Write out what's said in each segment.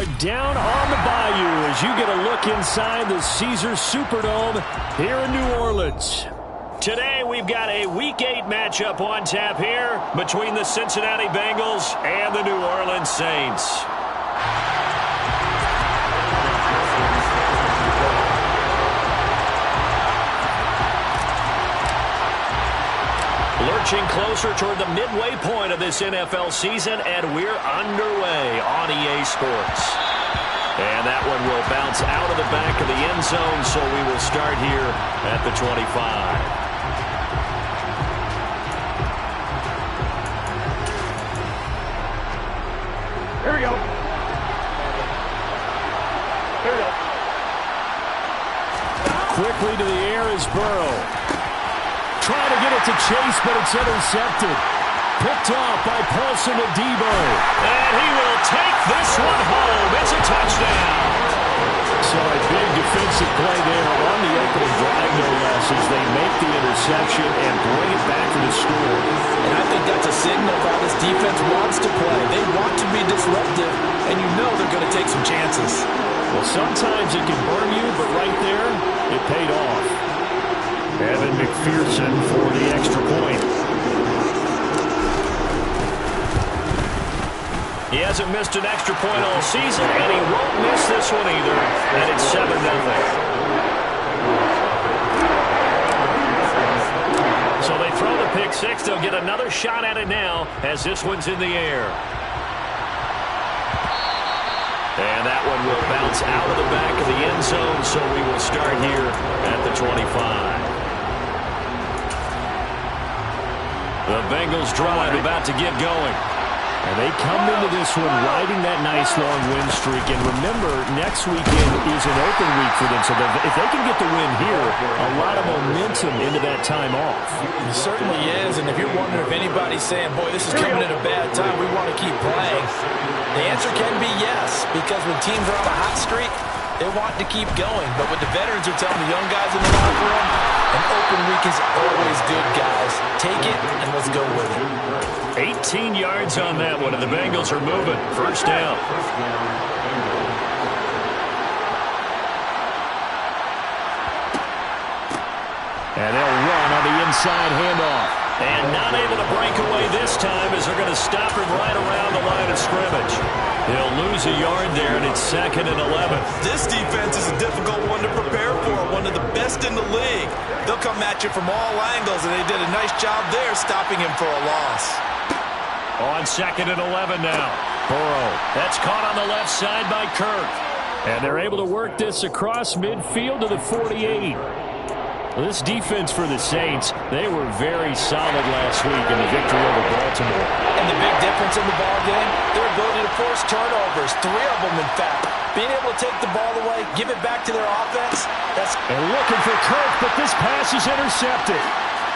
are down on the bayou as you get a look inside the Caesars Superdome here in New Orleans. Today we've got a Week 8 matchup on tap here between the Cincinnati Bengals and the New Orleans Saints. Lurching closer toward the midway point of this NFL season, and we're underway on EA Sports. And that one will bounce out of the back of the end zone, so we will start here at the 25. Here we go. Here we go. Quickly to the air is Burrow. Trying to get it to Chase, but it's intercepted. Picked off by Paulson to Debo. And he will take this one home. It's a touchdown. So a big defensive play there on the opening drive, no less, as they make the interception and bring it back to the score. And I think that's a signal of how this defense wants to play. They want to be disruptive, and you know they're going to take some chances. Well, sometimes it can burn you, but right there, it paid off. Evan McPherson for the extra point. He hasn't missed an extra point all season, and he won't miss this one either. And it's 7-0. So they throw the pick six. They'll get another shot at it now as this one's in the air. And that one will bounce out of the back of the end zone, so we will start here at the 25. The Bengals drive about to get going. And they come into this one riding that nice long win streak. And remember, next weekend is an open week for them. So if they can get the win here, a lot of momentum into that time off. It certainly is. And if you're wondering if anybody's saying, boy, this is coming at a bad time, we want to keep playing, the answer can be yes. Because when teams are on a hot streak, they want to keep going. But what the veterans are telling the young guys in the locker room, an open week is always good, guys. Take it and let's go with it. 18 yards on that one, and the Bengals are moving. First down. And they'll run on the inside handoff. And not able to break away this time as they're going to stop him right around the line of scrimmage. They'll lose a yard there, and it's 2nd and 11. This defense is a difficult one to prepare for, one of the best in the league. They'll come at you from all angles, and they did a nice job there stopping him for a loss. On 2nd and 11 now. Burrow. That's caught on the left side by Kirk. And they're able to work this across midfield to the 48. Well, this defense for the Saints, they were very solid last week in the victory over Baltimore. And the big difference in the ball game, their ability to force turnovers, 3 of them in fact. Being able to take the ball away, give it back to their offense. They're looking for Kirk, but this pass is intercepted.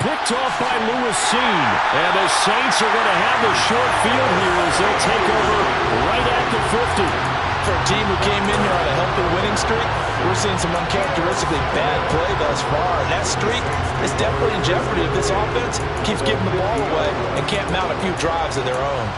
Picked off by Lewis Seen. And the Saints are going to have the short field here as they'll take over right at the 50. For a team who came in here on a healthy winning streak, we're seeing some uncharacteristically bad play thus far. And that streak is definitely in jeopardy if this offense keeps giving the ball away and can't mount a few drives of their own.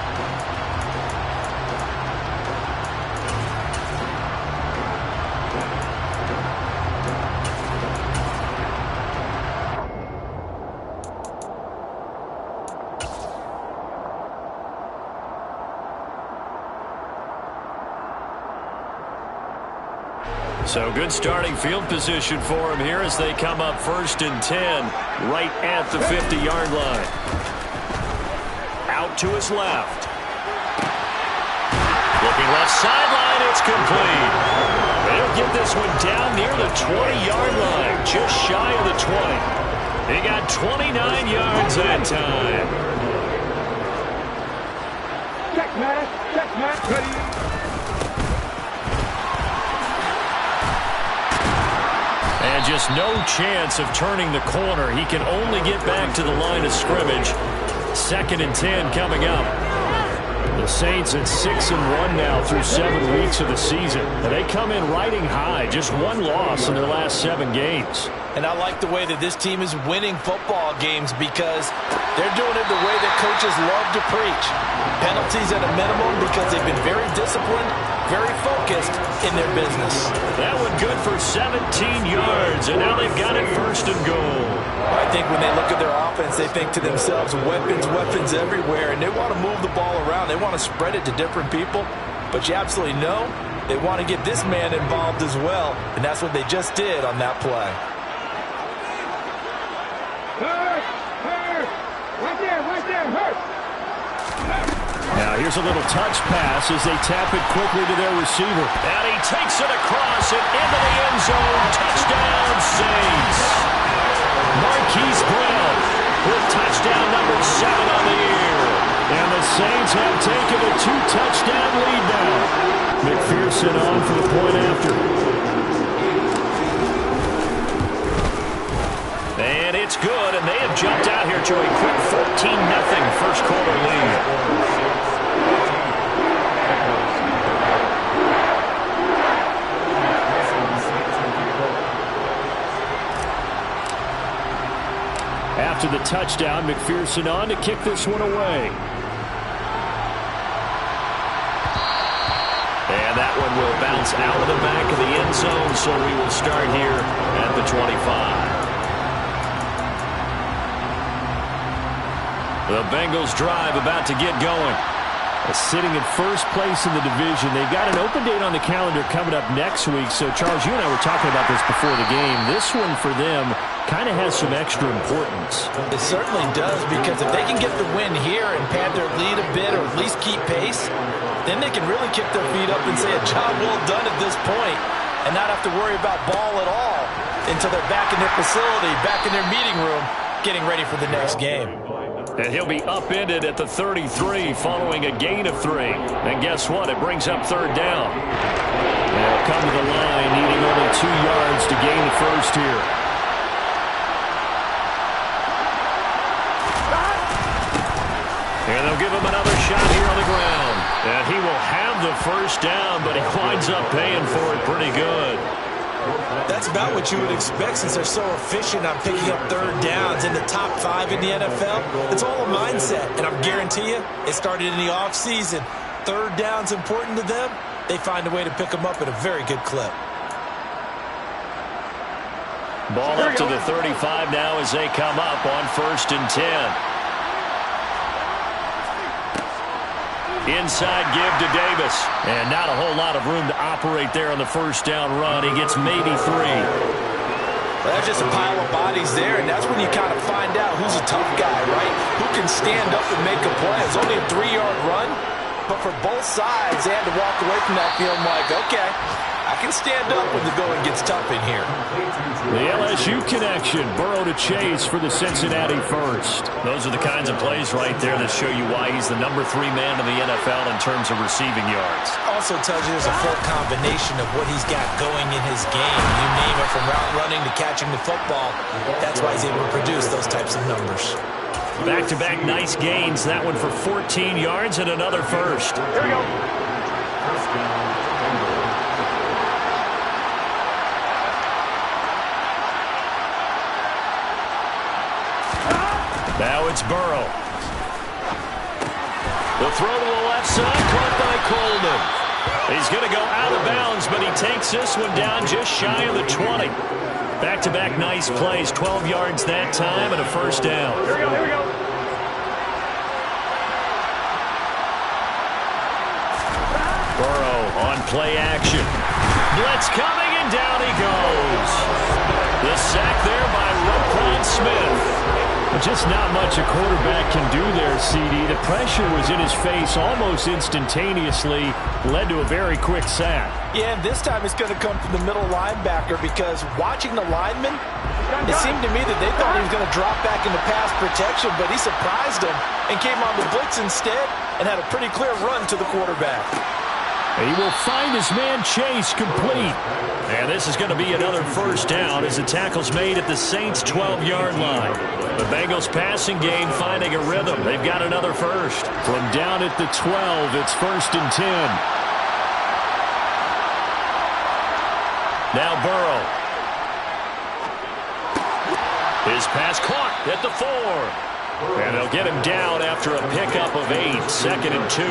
So good starting field position for him here as they come up 1st and 10 right at the 50-yard line. Out to his left. Looking left sideline, it's complete. They'll get this one down near the 20-yard line, just shy of the 20. They got 29 yards that time. Check, man. Ready. And just no chance of turning the corner. He can only get back to the line of scrimmage. 2nd and 10 coming up. The Saints at 6-1 now through 7 weeks of the season. And they come in riding high. Just 1 loss in their last 7 games. And I like the way that this team is winning football games because they're doing it the way that coaches love to preach. Penalties at a minimum because they've been very disciplined, very focused in their business. That one good for 17 yards, and now they've got it first and goal. I think when they look at their offense, they think to themselves, weapons, weapons everywhere, and they want to move the ball around. They want to spread it to different people, but you absolutely know they want to get this man involved as well, and that's what they just did on that play. Now here's a little touch pass as they tap it quickly to their receiver. And he takes it across and into the end zone. Touchdown, Saints. Marquise Brown with touchdown number 7 on the year. And the Saints have taken a 2-touchdown lead now. McPherson on for the point after. And it's good, and they have jumped out here to a quick 14-0 first quarter lead. After the touchdown, McPherson on to kick this one away. And that one will bounce out of the back of the end zone, so we will start here at the 25. The Bengals drive about to get going. Sitting in first place in the division. They've got an open date on the calendar coming up next week. So, Charles, you and I were talking about this before the game. This one for them kind of has some extra importance. It certainly does, because if they can get the win here and pad their lead a bit, or at least keep pace, then they can really kick their feet up and say a job well done at this point and not have to worry about ball at all until they're back in their facility, back in their meeting room, getting ready for the next game. And he'll be upended at the 33 following a gain of 3. And guess what? It brings up third down. They'll come to the line, needing only 2 yards to gain the first here. And they'll give him another shot here on the ground. And he will have the first down, but he winds up paying for it pretty good. That's about what you would expect, since they're so efficient on picking up third downs in the top 5 in the NFL. It's all a mindset, and I guarantee you, it started in the offseason. Third down's important to them. They find a way to pick them up at a very good clip. Ball up to the 35 now as they come up on 1st and 10. Inside give to Davis. And not a whole lot of room to operate there on the first down run. He gets maybe 3. Well, there's just a pile of bodies there, and that's when you kind of find out who's a tough guy, right? Who can stand up and make a play. It's only a 3-yard run, but for both sides, they had to walk away from that feeling like, okay, I can stand up when the going gets tough in here. The LSU connection, Burrow to Chase for the Cincinnati first. Those are the kinds of plays right there that show you why he's the number 3 man in the NFL in terms of receiving yards. Also tells you there's a full combination of what he's got going in his game. You name it, from route running to catching the football. That's why he's able to produce those types of numbers. Back-to-back nice gains. That one for 14 yards and another first. Here we go. Now it's Burrow. The throw to the left side, caught by Coleman. He's going to go out of bounds, but he takes this one down just shy of the 20. Back-to-back nice plays, 12 yards that time and a first down. Here we go, here we go. Burrow on play action. Blitz coming, and down he goes. The sack there by Roquan Smith. Just not much a quarterback can do there, CD. The pressure was in his face almost instantaneously, led to a very quick sack. Yeah, and this time it's going to come from the middle linebacker, because watching the lineman, it seemed to me that they thought he was going to drop back into pass protection, but he surprised him and came on the blitz instead and had a pretty clear run to the quarterback. He will find his man Chase complete. And this is going to be another first down as the tackle's made at the Saints' 12-yard line. The Bengals passing game finding a rhythm. They've got another first. From down at the 12, it's 1st and 10. Now Burrow. His pass caught at the 4. And they'll get him down after a pickup of 8, 2nd and 2.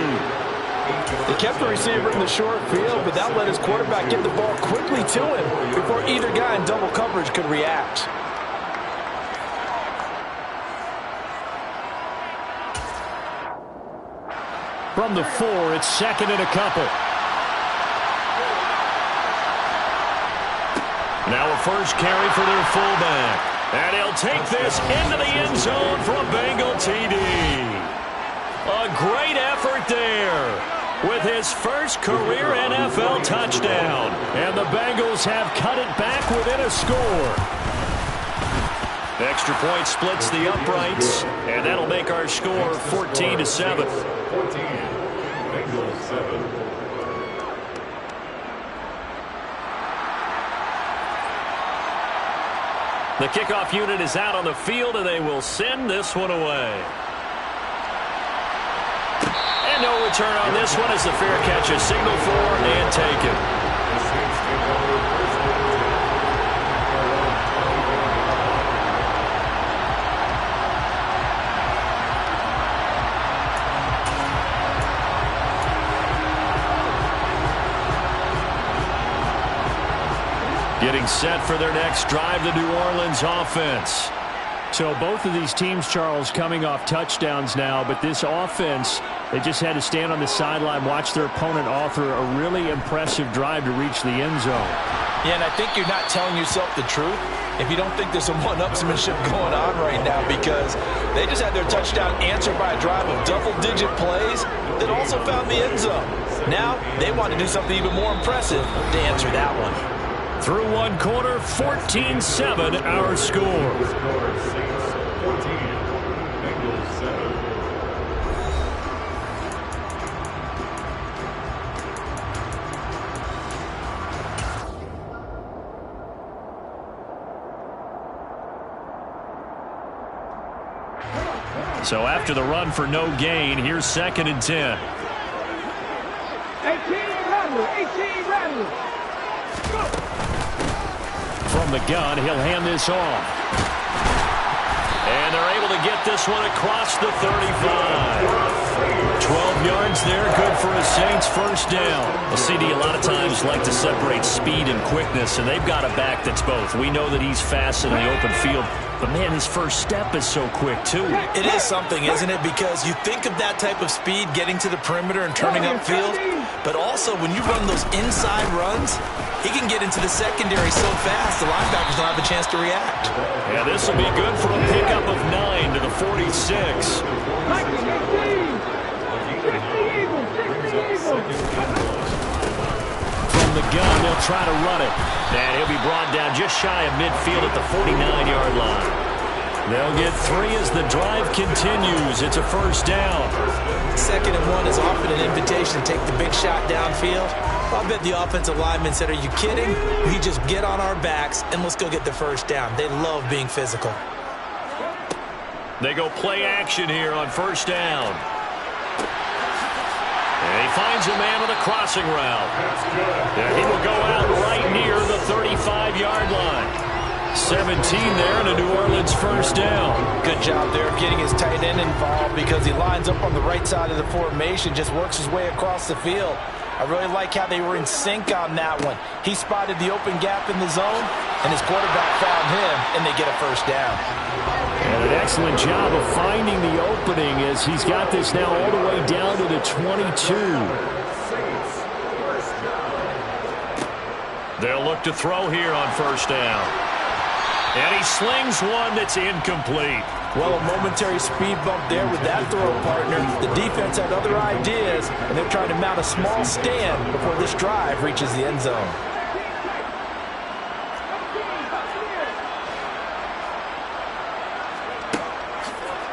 They kept the receiver in the short field, but that let his quarterback get the ball quickly to him before either guy in double coverage could react. From the 4, it's second and a couple. Now a first carry for their fullback. And he'll take this into the end zone for a Bengal TD. A great effort there with his first career NFL touchdown. And the Bengals have cut it back within a score. Extra point splits the uprights, and that'll make our score 14-7. 14, Bengals 7. The kickoff unit is out on the field, and they will send this one away. And no return on this one as the fair catch is signaled for and taken. Getting set for their next drive, the New Orleans offense. So both of these teams, Charles, coming off touchdowns now, but this offense, they just had to stand on the sideline, watch their opponent author a really impressive drive to reach the end zone. Yeah, and I think you're not telling yourself the truth if you don't think there's some one-upsmanship going on right now, because they just had their touchdown answered by a drive of double-digit plays that also found the end zone. Now they want to do something even more impressive to answer that one. Through one quarter, 14-7 our score. So after the run for no gain, here's second and 10. 18 Rattler. From the gun, he'll hand this off. And they're able to get this one across the 35. 12 yards there, good for a Saints first down. Well, CD, a lot of times like to separate speed and quickness, and they've got a back that's both. We know that he's fast in the open field, but man, his first step is so quick too. It is something, isn't it? Because you think of that type of speed getting to the perimeter and turning upfield, but also when you run those inside runs, he can get into the secondary so fast the linebackers don't have a chance to react. Yeah, this will be good for a pickup of 9 to the 46. From the gun, they'll try to run it. And he'll be brought down just shy of midfield at the 49-yard line. They'll get 3 as the drive continues. It's a first down. 2nd and 1 is often an invitation to take the big shot downfield. I bet the offensive linemen said, are you kidding? We just get on our backs and let's go get the first down. They love being physical. They go play action here on first down. And he finds a man on the crossing route. And he will go out right near the 35-yard line. 17 there and a New Orleans first down. Good job there of getting his tight end involved because he lines up on the right side of the formation, just works his way across the field. I really like how they were in sync on that one. He spotted the open gap in the zone, and his quarterback found him, and they get a first down. And an excellent job of finding the opening as he's got this now all the way down to the 22. They'll look to throw here on first down. And he slings one that's incomplete. Well, a momentary speed bump there with that throw, partner. The defense had other ideas, and they're trying to mount a small stand before this drive reaches the end zone.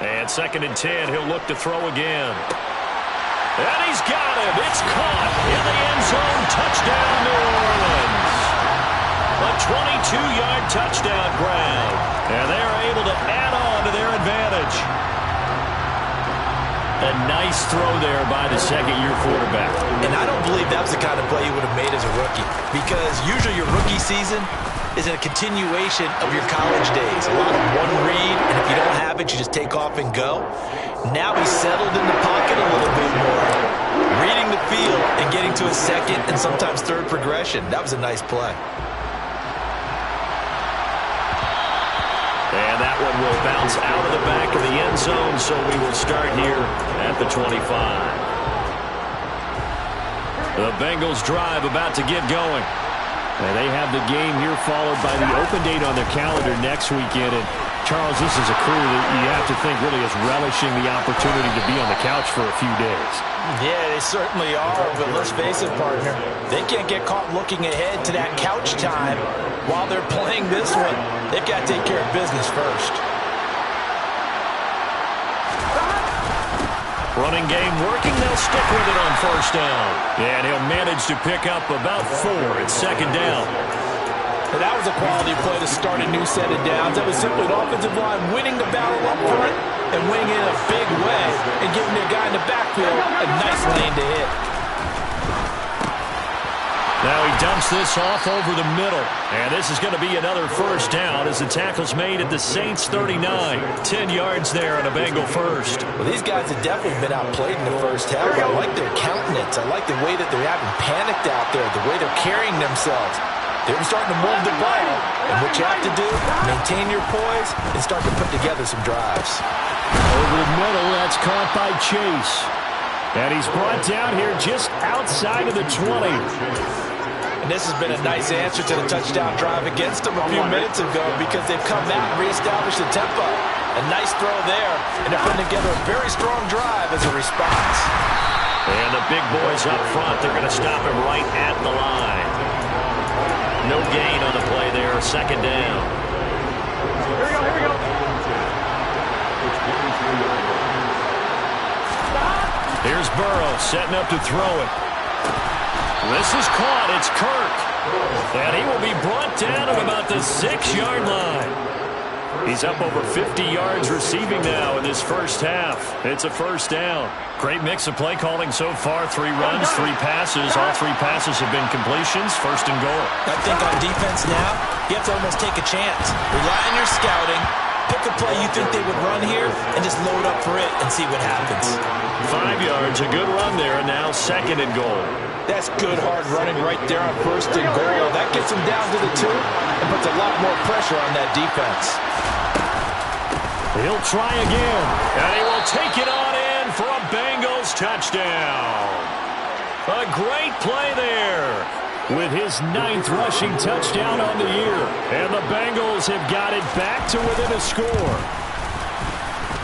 And 2nd and 10, he'll look to throw again. And he's got him. It's caught in the end zone. Touchdown, New Orleans. A 22-yard touchdown grab. And they're able to add on to their advantage. A nice throw there by the second-year quarterback. And I don't believe that was the kind of play you would have made as a rookie, because usually your rookie season is a continuation of your college days. A lot of one read, and if you don't have it, you just take off and go. Now he's settled in the pocket a little bit more, reading the to a second and sometimes third progression. That was a nice play. And that one will bounce out of the back of the end zone, so we will start here at the 25. The Bengals drive about to get going. And they have the game here followed by the open date on their calendar next weekend. And Charles, this is a crew that you have to think really is relishing the opportunity to be on the couch for a few days. Yeah, they certainly are, but let's face it, partner. They can't get caught looking ahead to that couch time while they're playing this one. They've got to take care of business first. Running game working. They'll stick with it on first down. And he'll manage to pick up about 4 at second down. But that was a quality play to start a new set of downs. That was simply an offensive line winning the battle up front and winning it in a big way and giving their guy in the backfield a nice lane to hit. Now he dumps this off over the middle. And this is going to be another first down as the tackle's made at the Saints 39. 10 yards there on a Bengal first. Well, these guys have definitely been outplayed in the first half. I like their countenance. I like the way that they haven't panicked out there, the way they're carrying themselves. They're starting to move the ball. And what you have to do, maintain your poise and start to put together some drives. Over the middle, that's caught by Chase. And he's brought down here just outside of the 20. And this has been a nice answer to the touchdown drive against them a few minutes ago because they've come out and reestablished the tempo. A nice throw there, and they're putting together a very strong drive as a response. And the big boys up front, they're going to stop him right at the line. No gain on the play there, second down. Here we go. Here's Burrow setting up to throw it. This is caught. It's Kirk. And he will be brought down at about the 6-yard line. He's up over 50 yards receiving now in this first half. It's a first down. Great mix of play calling so far. 3 runs, 3 passes. All 3 passes have been completions. First and goal. I think on defense now, you have to almost take a chance. Rely on your scouting. Pick a play you think they would run here and just load up for it and see what happens. 5 yards, a good run there, and now second and goal. That's good hard running right there on first and goal. That gets them down to the 2 and puts a lot more pressure on that defense. He'll try again, and he will take it on in for a Bengals touchdown. A great play there with his 9th rushing touchdown on the year. And the Bengals have got it back to within a score.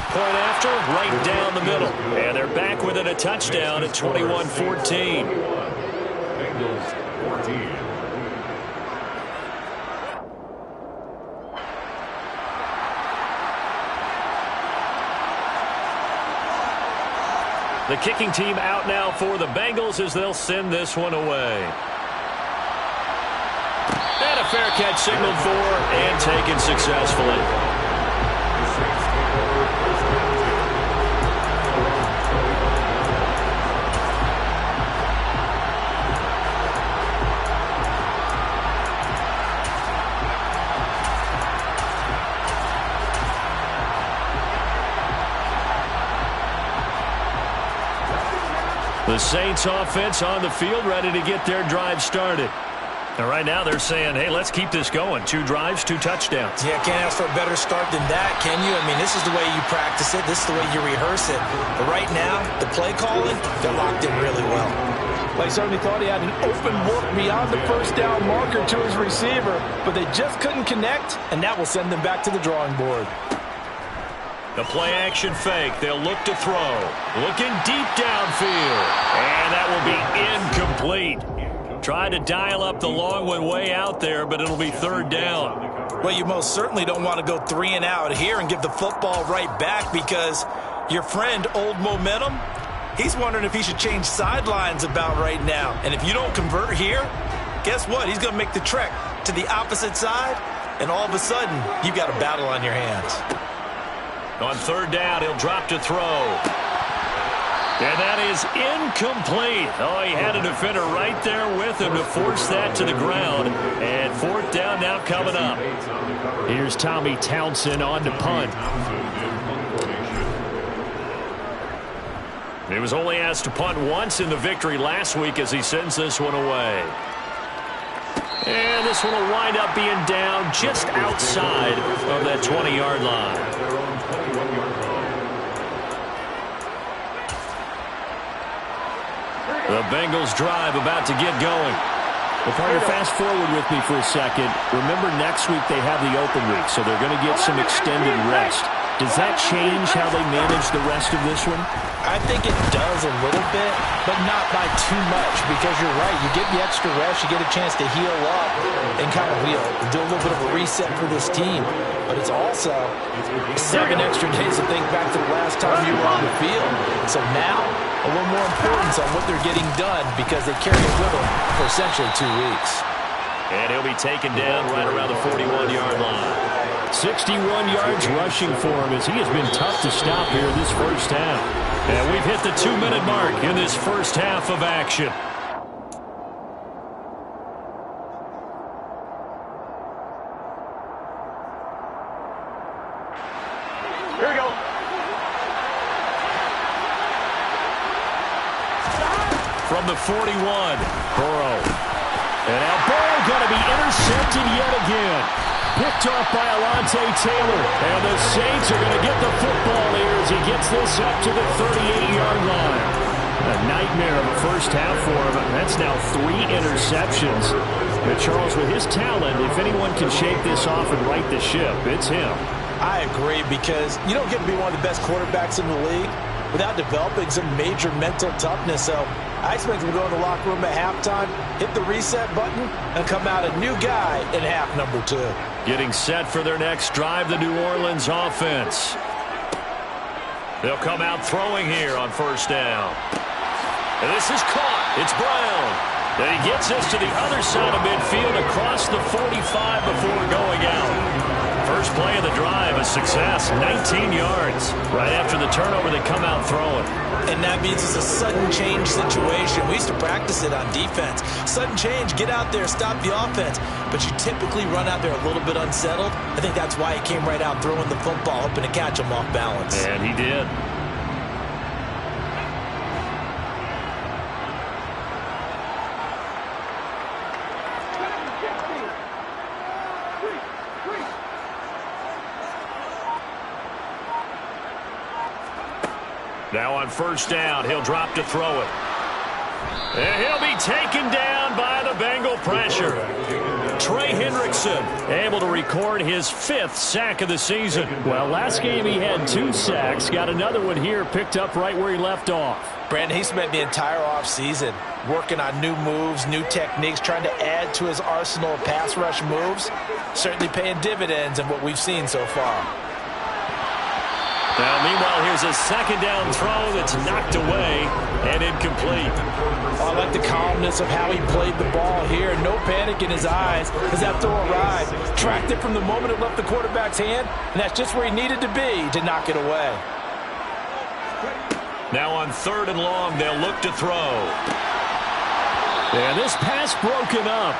Point after, right down the middle. And they're back within a touchdown at 21-14. Bengals 14. The kicking team out now for the Bengals as they'll send this one away. And a fair catch signaled for and taken successfully. The Saints offense on the field ready to get their drive started. And right now they're saying, hey, let's keep this going. 2 drives, 2 touchdowns. Yeah, can't ask for a better start than that, can you? I mean, this is the way you practice it. This is the way you rehearse it. But right now, the play calling, they're locked in really well. Well, he certainly thought he had an open look beyond the first down marker to his receiver, but they just couldn't connect, and that will send them back to the drawing board. The play action fake. They'll look to throw. Looking deep downfield. And that will be incomplete. Tried to dial up the long one way out there, but it'll be 3rd down. Well, you most certainly don't want to go 3 and out here and give the football right back because your friend, Old Momentum, he's wondering if he should change sidelines about right now. And if you don't convert here, guess what? He's going to make the trek to the opposite side, and all of a sudden, you've got a battle on your hands. On 3rd down, he'll drop to throw. And that is incomplete. Oh, he had a defender right there with him to force that to the ground. And 4th down now coming up. Here's Tommy Townsend on to punt. He was only asked to punt once in the victory last week as he sends this one away. And this one will wind up being down just outside of that 20-yard line. The Bengals drive about to get going. Well, partner, fast forward with me for a second. Remember, next week they have the open week, so they're going to get some extended rest. Does that change how they manage the rest of this one? I think it does a little bit, but not by too much, because you're right. You get the extra rest, you get a chance to heal up and kind of do a little bit of a reset for this team. But it's also 7 extra days to think back to the last time you were on the field. So now, a little more importance on what they're getting done because they carry it with them for essentially 2 weeks. And he'll be taken down right around the 41-yard line. 61 yards rushing for him as he has been tough to stop here this first half. And we've hit the 2-minute mark in this first half of action. Here we go. From the 41, Burrow. And now Burrow going to be intercepted yet again. Picked off by Alontae Taylor. And the Saints are going to get the football here as he gets this up to the 38-yard line. A nightmare of a first half for him. That's now 3 interceptions. But Charles, with his talent, if anyone can shake this off and right the ship, it's him. I agree, because you don't get to be one of the best quarterbacks in the league without developing some major mental toughness. So I expect him to go in the locker room at halftime, hit the reset button, and come out a new guy in half number 2. Getting set for their next drive, the New Orleans offense. They'll come out throwing here on first down. And this is caught. It's Brown. And he gets this to the other side of midfield across the 45 before going out. First play of the drive, a success, 19 yards. Right after the turnover, they come out throwing. And that means it's a sudden change situation. We used to practice it on defense. Sudden change, get out there, stop the offense. But you typically run out there a little bit unsettled. I think that's why he came right out throwing the football, hoping to catch him off balance. And he did. Now on first down, he'll drop to throw it. And he'll be taken down by the Bengal pressure. Trey Hendrickson able to record his 5th sack of the season. Well, last game he had 2 sacks. Got another one here picked up right where he left off. Brandon, he spent the entire offseason working on new moves, new techniques, trying to add to his arsenal of pass rush moves. Certainly paying dividends in what we've seen so far. Now, meanwhile, here's a second down throw that's knocked away and incomplete. I like the calmness of how he played the ball here. No panic in his eyes as that throw arrived. Tracked it from the moment it left the quarterback's hand, and that's just where he needed to be to knock it away. Now on 3rd and long, they'll look to throw. And this pass broken up.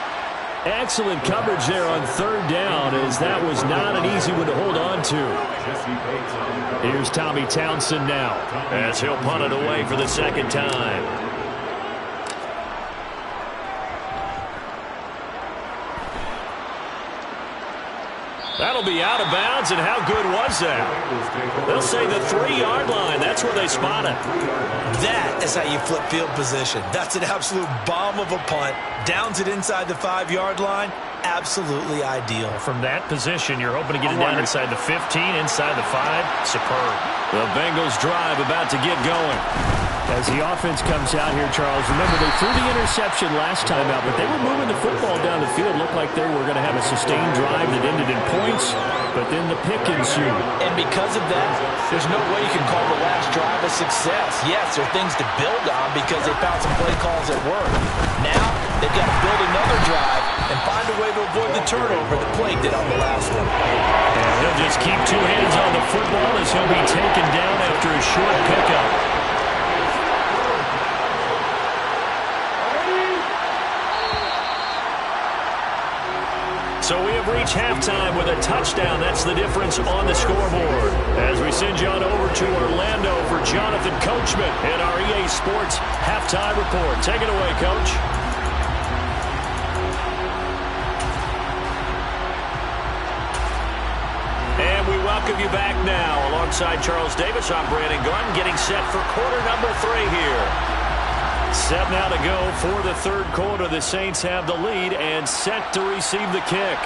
Excellent coverage there on 3rd down, as that was not an easy one to hold on to. Here's Tommy Townsend now, as he'll punt it away for the 2nd time. That'll be out of bounds, and how good was that? They'll say the 3-yard line. That's where they spot it. That is how you flip field position. That's an absolute bomb of a punt. Downs it inside the 5-yard line. Absolutely ideal. From that position, you're hoping to get it down inside the 15, inside the 5. Superb. The Bengals drive about to get going. As the offense comes out here, Charles, remember they threw the interception last time out, but they were moving the football down the field. Looked like they were going to have a sustained drive that ended in points, but then the pick ensued. And because of that, there's no way you can call the last drive a success. Yes, there are things to build on because they found some play calls at work. Now, they've got to build another drive and find a way to avoid the turnover that plagued it on the last one. And he'll just keep 2 hands on the football as he'll be taken down after a short pickup. So we have reached halftime with a touchdown. That's the difference on the scoreboard. As we send you on over to Orlando for Jonathan Coachman and our Sports Halftime Report. Take it away, Coach. And we welcome you back now. Alongside Charles Davis, I'm Brandon Gunn, getting set for quarter number 3 here. Set now to go for the third quarter. The Saints have the lead and set to receive the kick.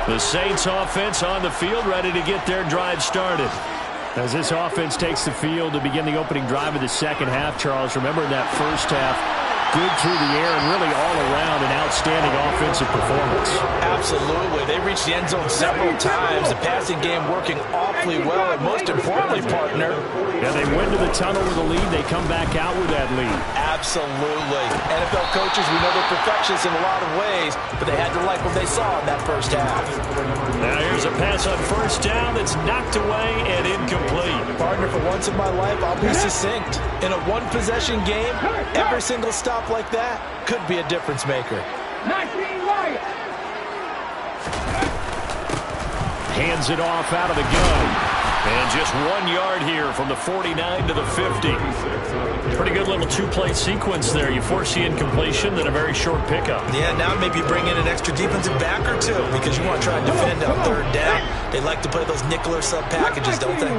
The Saints offense on the field, ready to get their drive started. As this offense takes the field to begin the opening drive of the second half, Charles, remember in that first half, good through the air and really all around an outstanding offensive performance. Absolutely. They reached the end zone several times. The passing game working awfully well. And most importantly, partner, yeah, they went to the tunnel with a lead. They come back out with that lead. Absolutely. NFL coaches, we know they're perfectionists in a lot of ways, but they had to like what they saw in that first half. Now here's a pass on first down that's knocked away and incomplete. Partner, for once in my life, I'll be succinct. In a one-possession game, every single stop like that could be a difference maker. Hands it off out of the gun. And just 1 yard here from the 49 to the 50. Pretty good little two-play sequence there. You force the incompletion, then a very short pickup. Yeah, now maybe bring in an extra defensive back or two because you want to try and defend on third down. They like to play those nickel or sub packages, don't they?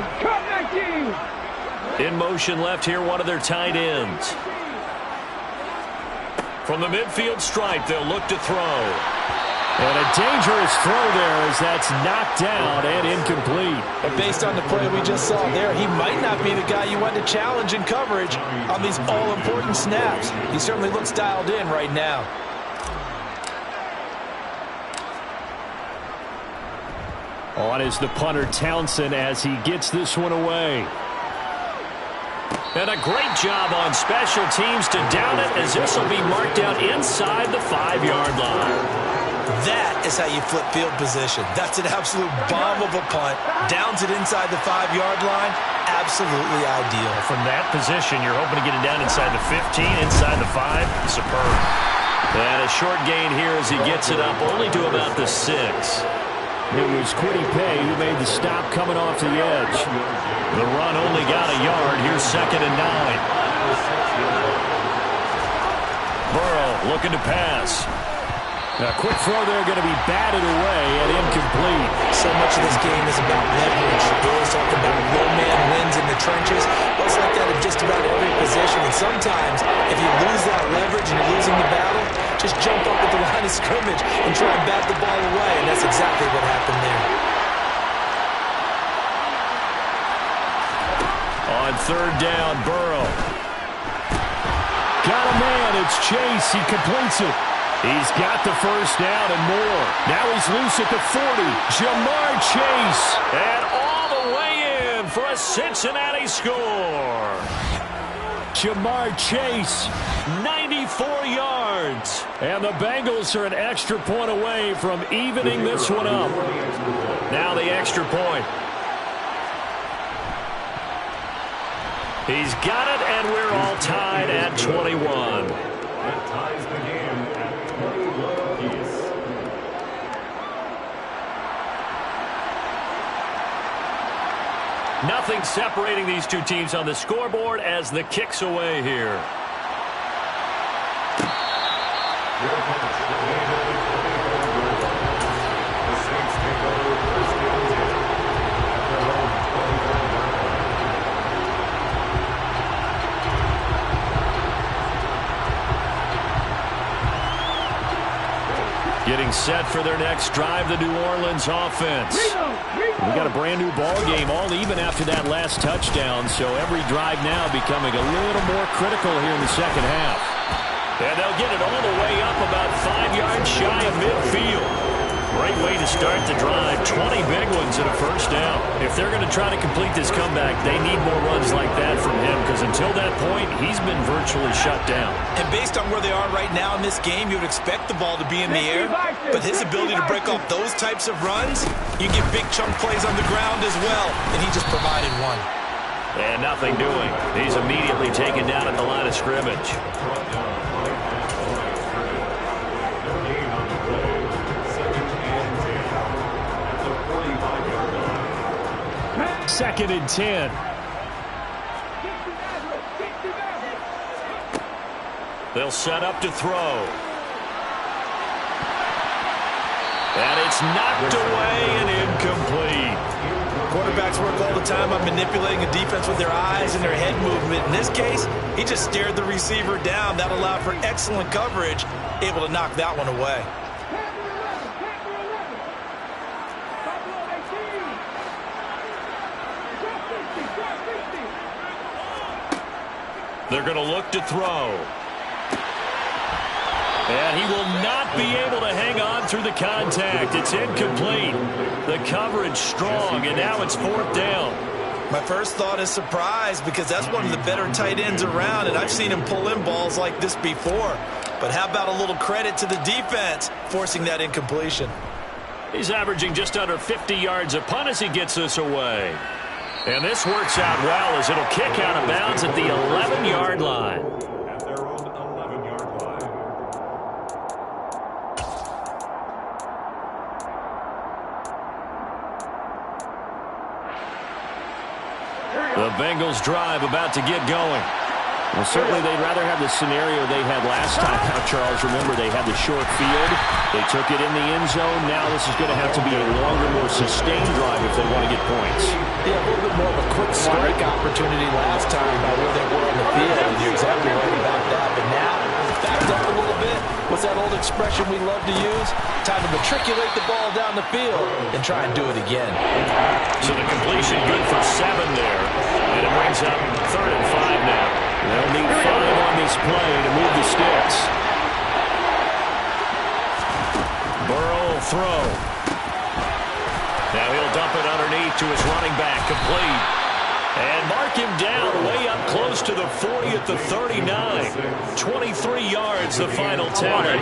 In motion left here, one of their tight ends. From the midfield stripe, they'll look to throw. And a dangerous throw there as that's knocked down and incomplete. But based on the play we just saw there, he might not be the guy you want to challenge in coverage on these all-important snaps. He certainly looks dialed in right now. On is the punter Townsend as he gets this one away. And a great job on special teams to down it as this will be marked out inside the 5-yard line. That is how you flip field position. That's an absolute bomb of a punt. Downs it inside the 5-yard line. Absolutely ideal. From that position, you're hoping to get it down inside the 15, inside the 5. Superb. And a short gain here as he gets it up only to about the 6. It was Quiddy Pay who made the stop coming off the edge. The run only got a yard. Here's 2nd and 9. Burrow looking to pass. A quick throw there, going to be batted away and incomplete. So much of this game is about leverage. We always talk about low man wins in the trenches. Well, it's like that in just about every position. And sometimes, if you lose that leverage and you're losing the battle, just jump up at the line of scrimmage and try and bat the ball away. And that's exactly what happened there. On third down, Burrow. Got a man. It's Chase. He completes it. He's got the first down and more. Now he's loose at the 40. Jamar Chase. And all the way in for a Cincinnati score. Jamar Chase, 94 yards. And the Bengals are an extra point away from evening this one up. Now the extra point. He's got it, and we're all tied at 21. That ties the game at 21 apiece. Nothing separating these two teams on the scoreboard as the kick's away here. The Saints take over first and 10 at their own 25-yard line. Getting set for their next drive, the New Orleans offense. We got a brand new ball game, all even after that last touchdown, so every drive now becoming a little more critical here in the second half. And they'll get it all the way up about 5 yards shy of midfield. Great way to start the drive. 20 big ones and a first down. If they're going to try to complete this comeback, they need more runs like that from him because until that point, he's been virtually shut down. And based on where they are right now in this game, you would expect the ball to be in the air. But his ability to break off those types of runs, you get big chunk plays on the ground as well. And he just provided one. And nothing doing. He's immediately taken down at the line of scrimmage. 2nd and 10. They'll set up to throw. And it's knocked away and incomplete. Quarterbacks work all the time on manipulating a defense with their eyes and their head movement. In this case, he just stared the receiver down. That allowed for excellent coverage, able to knock that one away. They're going to look to throw. And he will not be able to hang on through the contact. It's incomplete. The coverage strong, and now it's 4th down. My first thought is surprise, because that's one of the better tight ends around, and I've seen him pull in balls like this before. But how about a little credit to the defense forcing that incompletion? He's averaging just under 50 yards a punt as he gets this away. And this works out well as it'll kick out of bounds at the 11-yard line. At their own 11-yard line. The Bengals drive about to get going. Well, certainly they'd rather have the scenario they had last time out, Charles. Remember, they had the short field. They took it in the end zone. Now this is going to have to be a longer, more sustained drive if they want to get points. Yeah, a little bit more of a quick strike opportunity last time by where they were on the field. And you're exactly right about that. But now, backed up a little bit. What's that old expression we love to use? Time to matriculate the ball down the field and try and do it again. So the completion good for 7 there. And it brings up 3rd and 5 now. They'll need 5 on this play to move the sticks. Burrow will throw. Now he'll dump it underneath to his running back, complete. And mark him down way up close to the 40 at the 39. 23 yards, the final tally.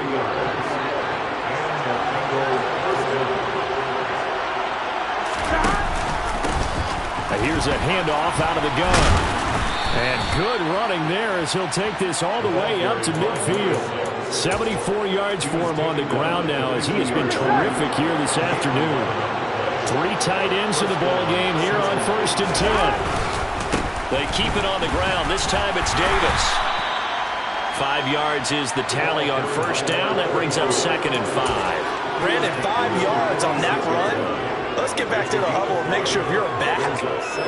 Here's a handoff out of the gun. And good running there as he'll take this all the way up to midfield. 74 yards for him on the ground now as he has been terrific here this afternoon. 3 tight ends in the ball game here on 1st and 10. They keep it on the ground. This time it's Davis. 5 yards is the tally on 1st down. That brings up 2nd and 5. Brandon, 5 yards on that run. Let's get back to the huddle and make sure if you're a back,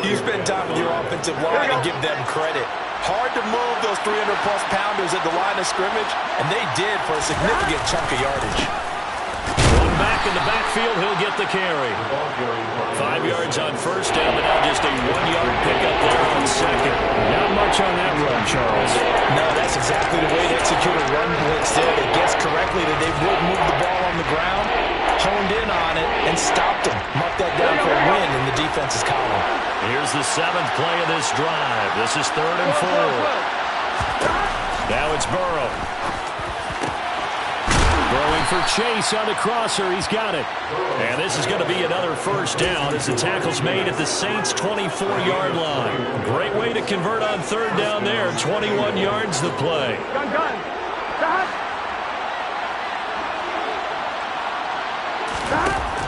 you spend time with your offensive line and give them credit. Hard to move those 300-plus pounders at the line of scrimmage, and they did for a significant chunk of yardage. One back in the backfield, he'll get the carry. 5 yards on 1st down, but now just a 1-yard pickup there on 2nd. Not much on that run, Charles. No, that's exactly the way to execute a run blitz there. They guessed correctly that they would move the ball on the ground, honed in on it, and stopped them. Mark that down for a win in the defense's column. Here's the 7th play of this drive. This is 3rd and 4. Now it's Burrow. Throwing for Chase on the crosser. He's got it. And this is going to be another 1st down as the tackle's made at the Saints' 24-yard line. Great way to convert on 3rd down there. 21 yards the play.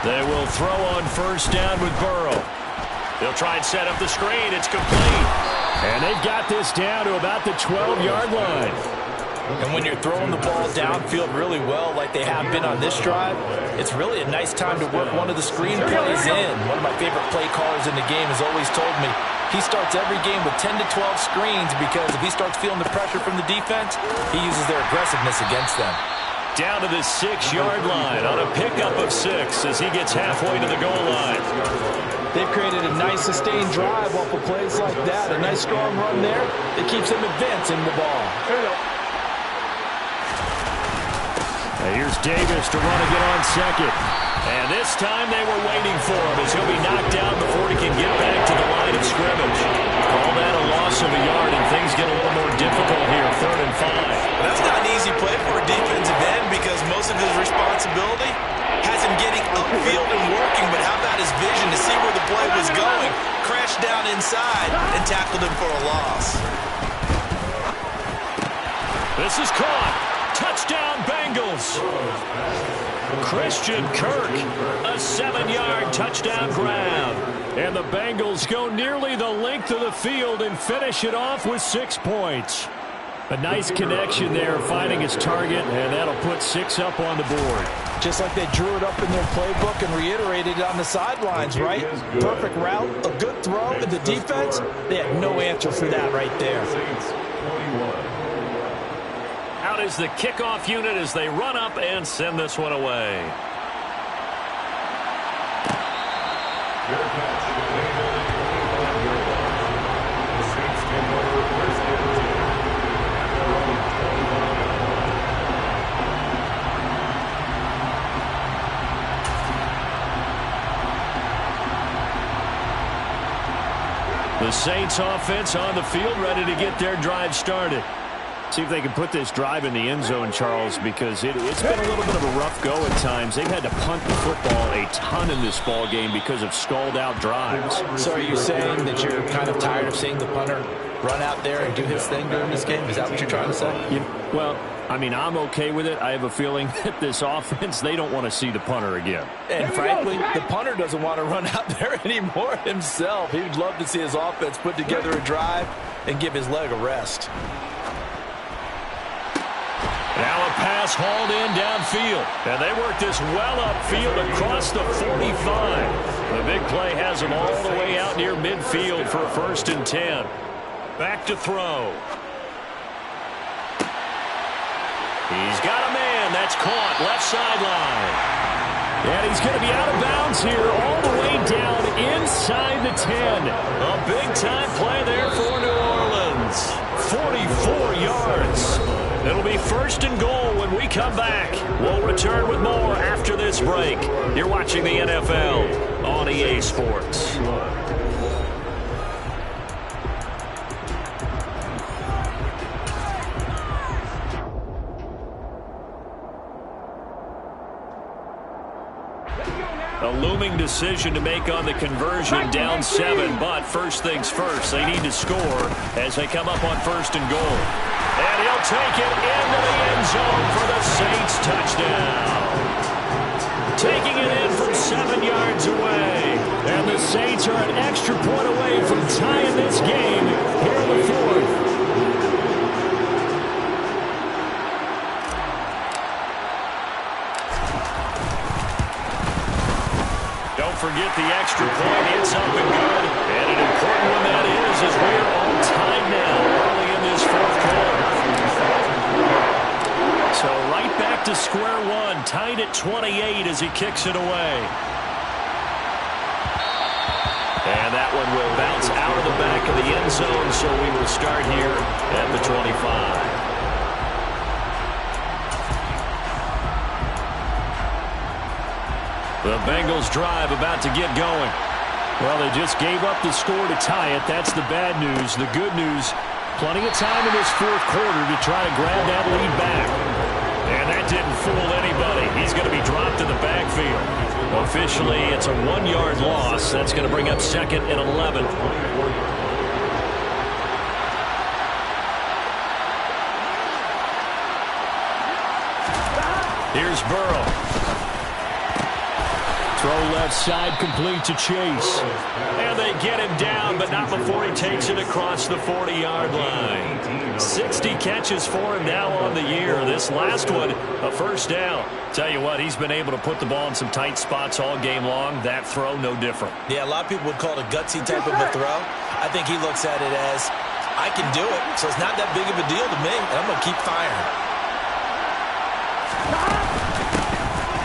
They will throw on 1st down with Burrow. They'll try and set up the screen. It's complete. And they've got this down to about the 12-yard line. And when you're throwing the ball downfield really well like they have been on this drive, it's really a nice time to work one of the screen plays in. One of my favorite play callers in the game has always told me he starts every game with 10 to 12 screens because if he starts feeling the pressure from the defense, he uses their aggressiveness against them. Down to the 6-yard line on a pickup of 6 as he gets halfway to the goal line. They've created a nice sustained drive off of plays like that. A nice strong run there. It keeps them advancing the ball. Here's Davis to run again on 2nd. And this time they were waiting for him as he'll be knocked down before he can get back to the line of scrimmage. Call that a loss of a yard, and things get a little more difficult here, 3rd and 5. That's not an easy play for a defensive end because most of his responsibility has him getting upfield and working, but how about his vision to see where the play was going, crashed down inside, and tackled him for a loss. This is caught. Touchdown, Bengals. Christian Kirk, a 7-yard touchdown grab. And the Bengals go nearly the length of the field and finish it off with 6 points. A nice connection there, finding his target, and that'll put 6 up on the board. Just like they drew it up in their playbook and reiterated it on the sidelines, right? Perfect route, a good throw, and the defense, they had no answer for that right there. Out is the kickoff unit as they run up and send this one away. The Saints offense on the field, ready to get their drive started. See if they can put this drive in the end zone, Charles, because it's been a little bit of a rough go at times. They've had to punt the football a ton in this ball game because of stalled-out drives. So are you saying that you're kind of tired of seeing the punter run out there and do his thing during this game? Is that what you're trying to say? Well, I mean, I'm okay with it. I have a feeling that this offense, they don't want to see the punter again. And frankly, the punter doesn't want to run out there anymore himself. He would love to see his offense put together a drive and give his leg a rest. Now a pass hauled in downfield. And they work this well upfield across the 45. The big play has them all the way out near midfield for 1st and 10. Back to throw. He's got a man. That's caught left sideline. And he's going to be out of bounds here all the way down inside the 10. A big-time play there for New Orleans. 44 yards. It'll be 1st and goal when we come back. We'll return with more after this break. You're watching the NFL on EA Sports. A looming decision to make on the conversion, down 7. But first things first, they need to score as they come up on 1st and goal. And he'll take it into the end zone for the Saints touchdown. Taking it in from 7 yards away. And the Saints are an extra point away from tying this game here in the 4th. Forget the extra point. It's up and good. And an important one that is, as we're on time now early in this 4th quarter. So right back to square one, tied at 28 as he kicks it away. And that one will bounce out of the back of the end zone, so we will start here at the 25. The Bengals drive about to get going. Well, they just gave up the score to tie it. That's the bad news. The good news, plenty of time in this 4th quarter to try to grab that lead back. And that didn't fool anybody. He's going to be dropped in the backfield. Officially, it's a 1-yard loss. That's going to bring up 2nd and 11. Here's Burrow. Throw left side, complete to Chase. And they get him down, but not before he takes it across the 40-yard line. 60 catches for him now on the year. This last one, a 1st down. Tell you what, he's been able to put the ball in some tight spots all game long. That throw, no different. Yeah, a lot of people would call it a gutsy type of a throw. I think he looks at it as, I can do it, so it's not that big of a deal to me, and I'm going to keep firing.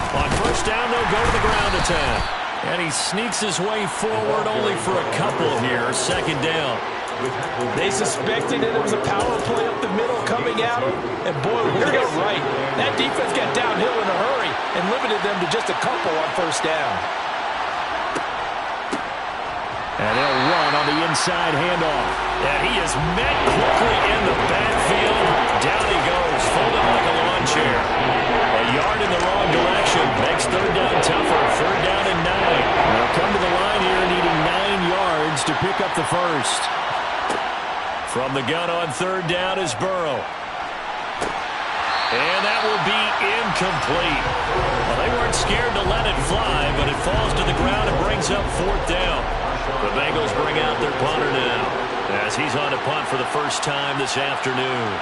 On 1st down, they'll go to the ground attack. And he sneaks his way forward only for a couple here. 2nd down. They suspected that it was a power play up the middle coming at him. And boy, we got right. That defense got downhill in a hurry and limited them to just a couple on 1st down. And they'll run on the inside handoff. And he is met quickly in the backfield. Down he goes, folded like a lawn chair. A yard in the wrong direction. Makes 3rd down tougher. 3rd down and 9. They'll come to the line here needing 9 yards to pick up the 1st. From the gun on 3rd down is Burrow. And that will be incomplete. Well, they weren't scared to let it fly, but it falls to the ground and brings up 4th down. The Bengals bring out their punter now, as he's on to punt for the first time this afternoon.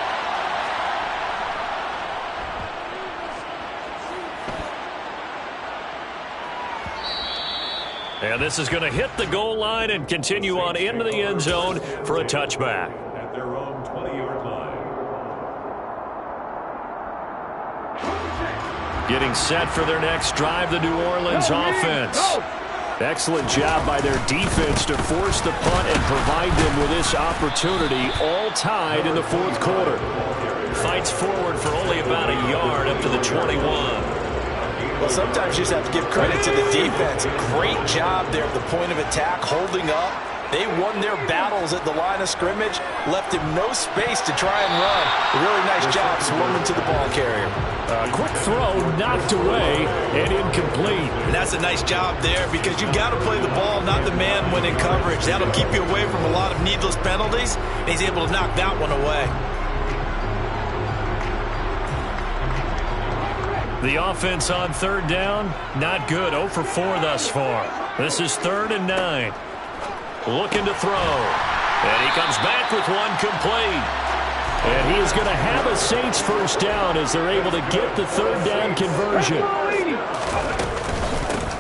And this is going to hit the goal line and continue on into the end zone for a touchback. At their own 20-yard line. Getting set for their next drive, the New Orleans offense. Excellent job by their defense to force the punt and provide them with this opportunity, all tied in the fourth quarter. Fights forward for only about a yard up to the 21. Well, sometimes you just have to give credit to the defense. Great job there at the point of attack, holding up. They won their battles at the line of scrimmage, left him no space to try and run. A really nice job swarming to the ball carrier. A quick throw knocked away and incomplete. And that's a nice job there because you've got to play the ball, not the man when in coverage. That'll keep you away from a lot of needless penalties, and he's able to knock that one away. The offense on third down, not good. 0 for 4 thus far. This is 3rd and 9. Looking to throw. And he comes back with one complete. And he is going to have a Saints first down as they're able to get the third down conversion.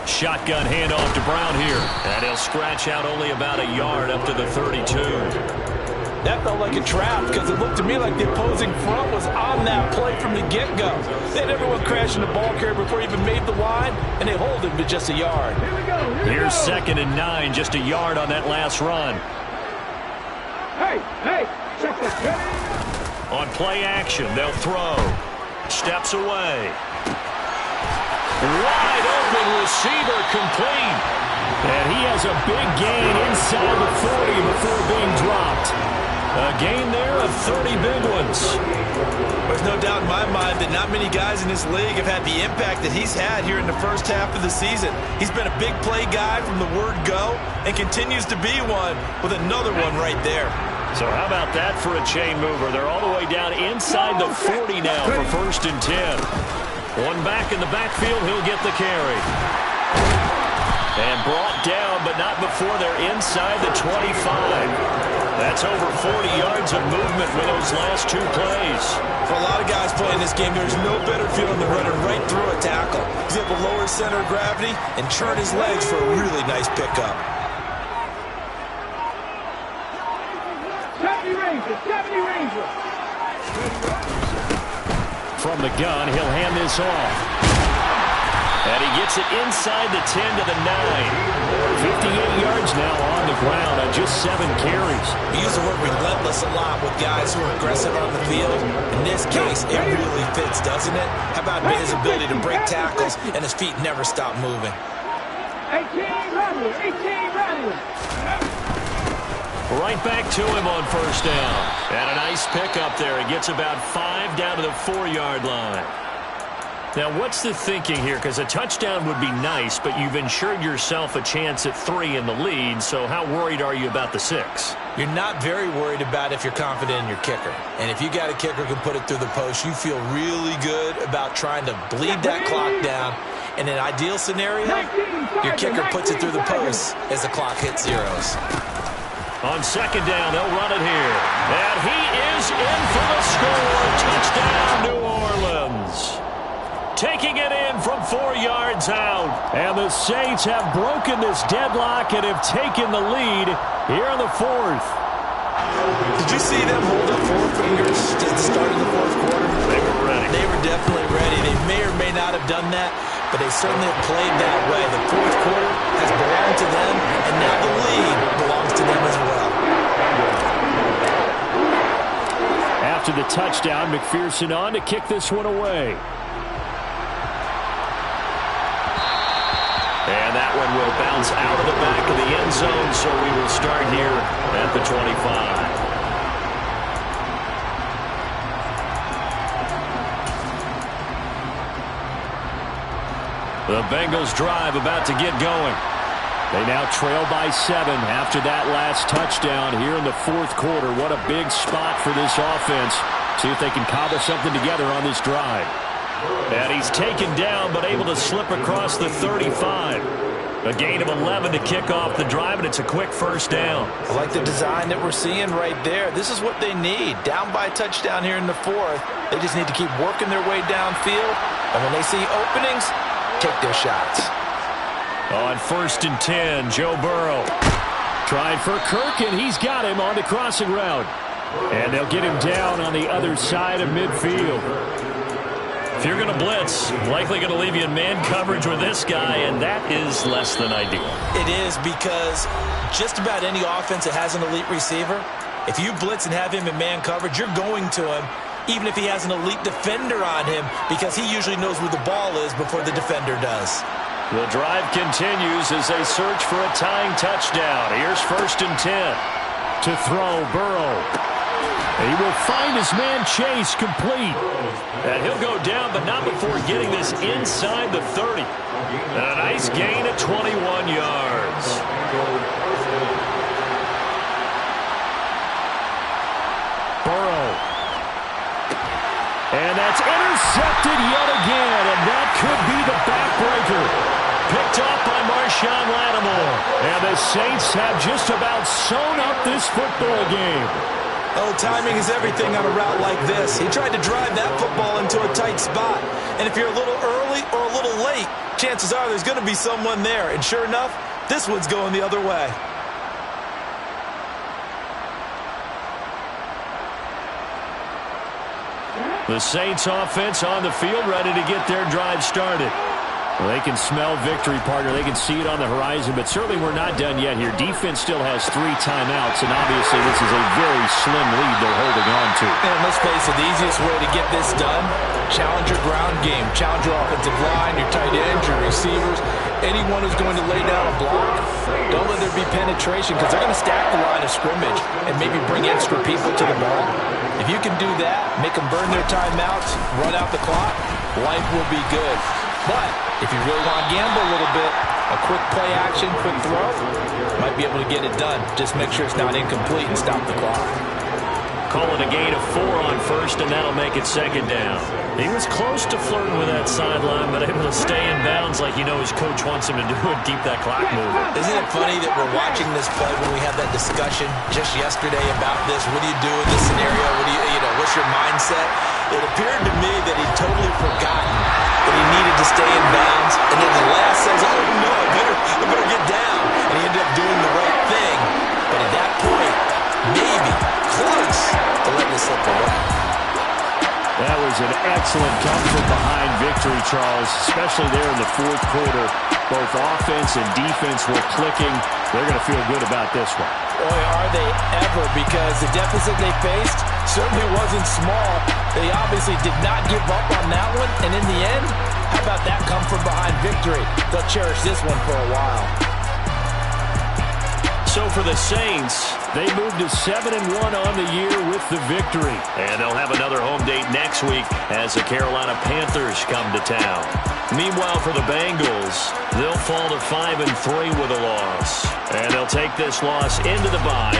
Shotgun handoff to Brown here. And he'll scratch out only about a yard up to the 32. That felt like a trap because it looked to me like the opposing front was on that play from the get-go. They had everyone crashing the ball carrier before he even made the line, and they hold him to just a yard. Here's 2nd and 9, just a yard on that last run. Check that. On play action, they'll throw. Steps away. Wide open receiver complete. And he has a big gain inside the 40 before being dropped. A gain there of 30 big ones. There's no doubt in my mind that not many guys in this league have had the impact that he's had here in the first half of the season. He's been a big play guy from the word go and continues to be one with another one right there. So how about that for a chain mover? They're all the way down inside the 40 now for 1st and 10. One back in the backfield, he'll get the carry. And brought down, but not before they're inside the 25. That's over 40 yards of movement with those last 2 plays. For a lot of guys playing this game, there's no better feeling than running right through a tackle. He's able to lower his center of gravity and turn his legs for a really nice pickup. 70 Rangers. From the gun, he'll hand this off. And he gets it inside the 10 to the 9. 58 yards now on the ground on just 7 carries. We use the word relentless a lot with guys who are aggressive on the field. In this case, it really fits, doesn't it? How about his ability to break tackles and his feet never stop moving? 18 rattling. Right back to him on 1st down. And a nice pickup there. He gets about 5 down to the 4-yard line. Now, what's the thinking here? Because a touchdown would be nice, but you've ensured yourself a chance at 3 in the lead, so how worried are you about the 6? You're not very worried about if you're confident in your kicker. And if you got a kicker who can put it through the post, you feel really good about trying to bleed that clock down. In an ideal scenario, your kicker puts it through the post as the clock hits zeros. On 2nd down, they'll run it here. And he is in for the score. Touchdown, New Orleans. Taking it in from 4 yards out. And the Saints have broken this deadlock and have taken the lead here in the 4th. Did you see them hold up 4 fingers at the start of the 4th quarter? They were ready. They were definitely ready. They may or may not have done that, but they certainly have played that way. The 4th quarter has belonged to them, and now the lead belongs to them as well. After the touchdown, McPherson on to kick this one away. And that one will bounce out of the back of the end zone, so we will start here at the 25. The Bengals drive about to get going. They now trail by 7 after that last touchdown here in the 4th quarter. What a big spot for this offense. See if they can cobble something together on this drive. And he's taken down but able to slip across the 35. A gain of 11 to kick off the drive, and it's a quick first down. I like the design that we're seeing right there. This is what they need. Down by a touchdown here in the fourth. They just need to keep working their way downfield. And when they see openings, take their shots. On 1st and 10, Joe Burrow. Tried for Kirk, and he's got him on the crossing route. And they'll get him down on the other side of midfield. If you're going to blitz, likely going to leave you in man coverage with this guy, and that is less than ideal. It is, because just about any offense that has an elite receiver, if you blitz and have him in man coverage, you're going to him, even if he has an elite defender on him, because he usually knows where the ball is before the defender does. The drive continues as they search for a tying touchdown. Here's 1st and 10. To throw, Burrow. He will find his man Chase complete. And he'll go down, but not before getting this inside the 30. And a nice gain of 21 yards. Burrow. And that's intercepted yet again, and that could be the backbreaker. Picked up by Marshawn Lattimore. And the Saints have just about sewn up this football game. Oh, timing is everything on a route like this. He tried to drive that football into a tight spot. And if you're a little early or a little late, chances are there's going to be someone there. And sure enough, this one's going the other way. The Saints offense on the field, ready to get their drive started. Well, they can smell victory, partner. They can see it on the horizon, but certainly we're not done yet here. Defense still has 3 timeouts, and obviously this is a very slim lead they're holding on to. And let's face it, the easiest way to get this done, challenge your ground game, challenge your offensive line, your tight ends, your receivers, anyone who's going to lay down a block. Don't let there be penetration, because they're going to stack the line of scrimmage and maybe bring extra people to the ball. If you can do that, make them burn their timeouts, run out the clock, life will be good. But if you really want to gamble a little bit, a quick play action, quick throw, might be able to get it done. Just make sure it's not incomplete and stop the clock. Call it a gain of 4 on 1st, and that'll make it 2nd down. He was close to flirting with that sideline, but able to stay in bounds like you know his coach wants him to do and keep that clock moving. Isn't it funny that we're watching this play when we had that discussion just yesterday about this? What do you do in this scenario? What's your mindset? It appeared to me that he'd totally forgotten that he needed to stay in bounds, and then the last says, oh no, I better get down. And he ended up doing the right thing. But at that point, maybe close to letting it slip away. That was an excellent come from behind victory, Charles, especially there in the 4th quarter. Both offense and defense were clicking. They're going to feel good about this one. Boy, are they ever, because the deficit they faced certainly wasn't small. They obviously did not give up on that one, and in the end, how about that come from behind victory? They'll cherish this one for a while. So for the Saints, they moved to 7-1 on the year with the victory. And they'll have another home date next week as the Carolina Panthers come to town. Meanwhile, for the Bengals, they'll fall to 5-3 with a loss. And they'll take this loss into the bye.